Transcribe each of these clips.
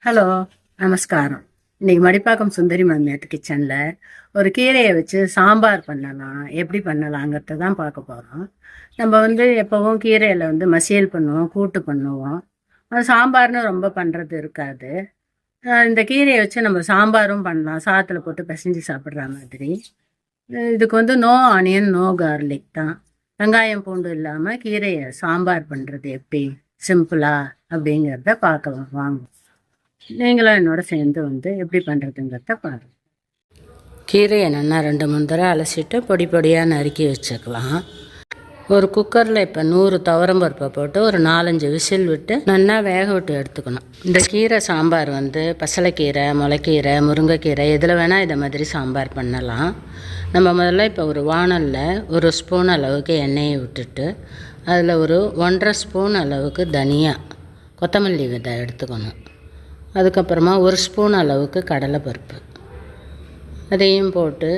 Hello, நமஸ்காரம். இன்னைக்கு மடிப்பாக்கம் சுந்தரி மாமியார் கிச்சனில் ஒரு கீரையை வச்சு சாம்பார் பண்ணலாம், எப்படி பண்ணலாங்கிறத தான் பார்க்க போகிறோம். நம்ம எப்போவும் கீரையில் மசியல் பண்ணுவோம், கூட்டு பண்ணுவோம். சாம்பார்னு ரொம்ப பண்ணுறது இருக்காது. இந்த கீரையை வச்சு நம்ம சாம்பாரும் பண்ணலாம், சாதத்தில் போட்டு பிசைஞ்சு சாப்பிட்ற மாதிரி. இதுக்கு நோ ஆனியன், நோ கார்லிக் தான். வெங்காயம் பூண்டு இல்லாமல் கீரையை சாம்பார் பண்ணுறது எப்படி சிம்பிளாக அப்படிங்கிறத பார்க்கலாம் வாங்க. நீங்களும் என்னோட சேர்ந்து எப்படி பண்ணுறதுங்கிறத பாருங்கள். கீரையை நல்லா 2-3 தடவை அலசிட்டு பொடி பொடியாக நறுக்கி வச்சுக்கலாம். ஒரு குக்கரில் இப்போ 100 துவரம்பருப்பை போட்டு ஒரு 4-5 விசில் விட்டு நல்லா வேக விட்டு எடுத்துக்கணும். இந்த கீரை சாம்பார் பசலைக்கீரை, முளைக்கீரை, முருங்கைக்கீரை எதில் வேணால் இதை மாதிரி சாம்பார் பண்ணலாம். நம்ம முதல்ல இப்போ ஒரு வாணலில் 1 ஸ்பூன் அளவுக்கு எண்ணெயை விட்டுட்டு அதில் ஒரு 1.5 ஸ்பூன் அளவுக்கு தனியா, கொத்தமல்லி விதை எடுத்துக்கணும். அதுக்கப்புறமா 1 ஸ்பூன் அளவுக்கு கடலைப்பருப்பு அதையும் போட்டு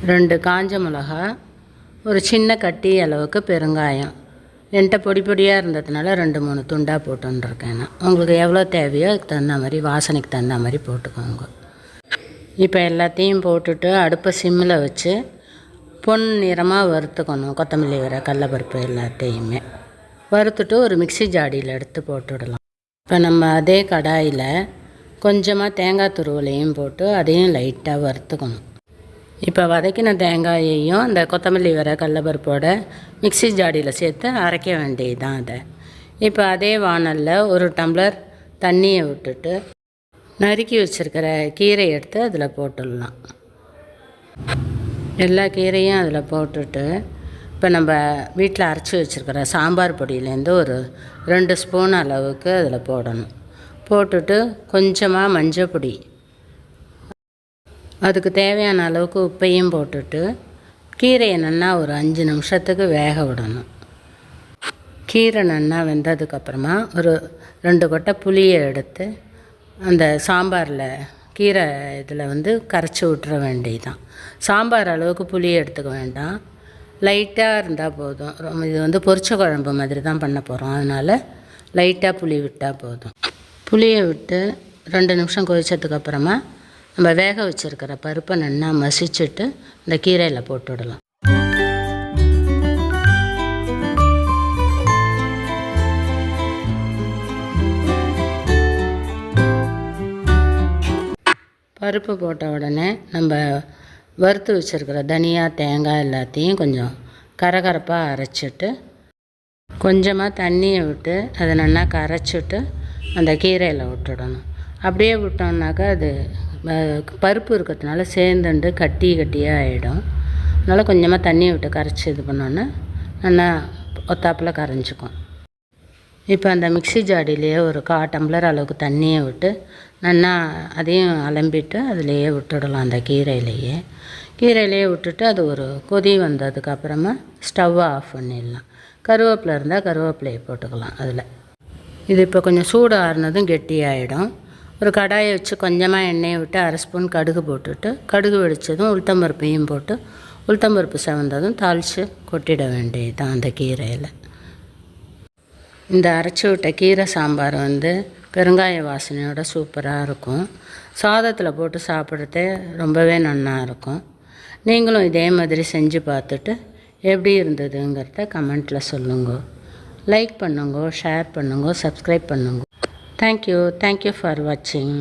2 காஞ்ச மிளகா, ஒரு சின்ன கட்டி அளவுக்கு பெருங்காயம். என்கிட்ட பொடி பொடியாக இருந்ததுனால 2-3 துண்டாக போட்டுருக்கேன். உங்களுக்கு எவ்வளோ தேவையோ அதுக்கு தகுந்த மாதிரி, வாசனைக்கு தகுந்த மாதிரி போட்டுக்கோங்க. இப்போ எல்லாத்தையும் போட்டுட்டு அடுப்பை சிம்மில் வச்சு பொன் நிறமாக வறுத்துக்கணும். கொத்தமல்லி வர கடலைப்பருப்பு எல்லாத்தையுமே வறுத்துட்டு ஒரு மிக்சி ஜாடியில் எடுத்து போட்டுவிடலாம். இப்போ நம்ம அதே கடாயில் கொஞ்சமாக தேங்காய் துருவலையும் போட்டு அதையும் லைட்டாக வறுத்துக்கணும். இப்போ வதக்கின தேங்காயையும் அந்த கொத்தமல்லி வர கடலைப்பருப்போட மிக்சி ஜாடியில் சேர்த்து அரைக்க வேண்டியது தான். அதை இப்போ அதே வாணலில் 1 டம்ளர் தண்ணியை விட்டுட்டு நறுக்கி வச்சுருக்கிற கீரை எடுத்து அதில் போட்டுடலாம். எல்லா கீரையும் அதில் போட்டுட்டு இப்போ நம்ம வீட்டில் அரைச்சி வச்சுருக்கிற சாம்பார் பொடியிலேருந்து ஒரு 2 ஸ்பூன் அளவுக்கு அதில் போடணும். போட்டுட்டு கொஞ்சமாக மஞ்சள் பொடி, அதுக்கு தேவையான அளவுக்கு உப்பையும் போட்டுட்டு கீரையை நல்லா ஒரு 5 நிமிஷத்துக்கு வேக விடணும். கீரை நல்லா வெந்ததுக்கப்புறமா ஒரு 2 கொட்டை புளியை எடுத்து அந்த சாம்பாரில் கீரை இதில் கரைச்சி விட்டுற வேண்டியது தான். சாம்பார் அளவுக்கு புளியை எடுத்துக்க வேண்டாம், லைட்டாக இருந்தால் போதும். இது பொரிச்ச குழம்பு மாதிரி தான் பண்ண போகிறோம், அதனால் லைட்டாக புளி விட்டால் போதும். புளியை விட்டு 2 நிமிஷம் கொதிச்சதுக்கப்புறமா நம்ம வேக வச்சுருக்கிற பருப்பை நல்லா மசிச்சுட்டு இந்த கீரையில் போட்டு விடலாம். பருப்பு போட்ட உடனே நம்ம வறுத்து வச்சுருக்கிற தனியா, தேங்காய் எல்லாத்தையும் கொஞ்சம் கரகரப்பாக அரைச்சிட்டு கொஞ்சமாக தண்ணியை விட்டு அதை நல்லா கரைச்சிட்டு அந்த கீரையில் விட்டுடணும். அப்படியே விட்டோம்னாக்கா அது பருப்பு இருக்கிறதுனால சேர்ந்துண்டு கட்டியாக ஆகிடும். அதனால் கொஞ்சமாக தண்ணியை விட்டு கரைச்சி இது பண்ணோன்னா நல்லா ஒத்தாப்பில் கரைஞ்சிக்கும். இப்போ அந்த மிக்சி ஜாடியிலேயே ஒரு 1/4 டம்ளர் அளவுக்கு தண்ணியை விட்டு நல்லா அதையும் அலம்பிட்டு அதிலையே விட்டுடலாம். அந்த கீரையிலையே விட்டுட்டு அது ஒரு கொதி வந்ததுக்கப்புறமா ஸ்டவ்வை ஆஃப் பண்ணிடலாம். கருவேப்பிலை இருந்தால் கருவேப்பிலையை போட்டுக்கலாம் அதில். இது இப்போ கொஞ்சம் சூடு ஆறுனதும் கெட்டியாகிடும். ஒரு கடாயை வச்சு கொஞ்சமாக எண்ணெயை விட்டு 1/2 ஸ்பூன் கடுகு போட்டுட்டு கடுகு வெடித்ததும் உளுத்தம்பருப்பையும் போட்டு உளுத்தம்பருப்பு செவந்ததும் தாளித்து கொட்டிட வேண்டியது தான் அந்த கீரையில். இந்த அரைச்சி விட்ட கீரை சாம்பார் பெருங்காய வாசனையோட சூப்பராக இருக்கும். சாதத்தில் போட்டு சாப்பிட்றதே ரொம்பவே நல்லா இருக்கும். நீங்களும் இதே மாதிரி செஞ்சு பார்த்துட்டு எப்படி இருந்ததுங்கிறத கமெண்ட்டில் சொல்லுங்க. லைக் பண்ணுங்க, ஷேர் பண்ணுங்க, சப்ஸ்கிரைப் பண்ணுங்க. தேங்க்யூ ஃபார் வாட்சிங்.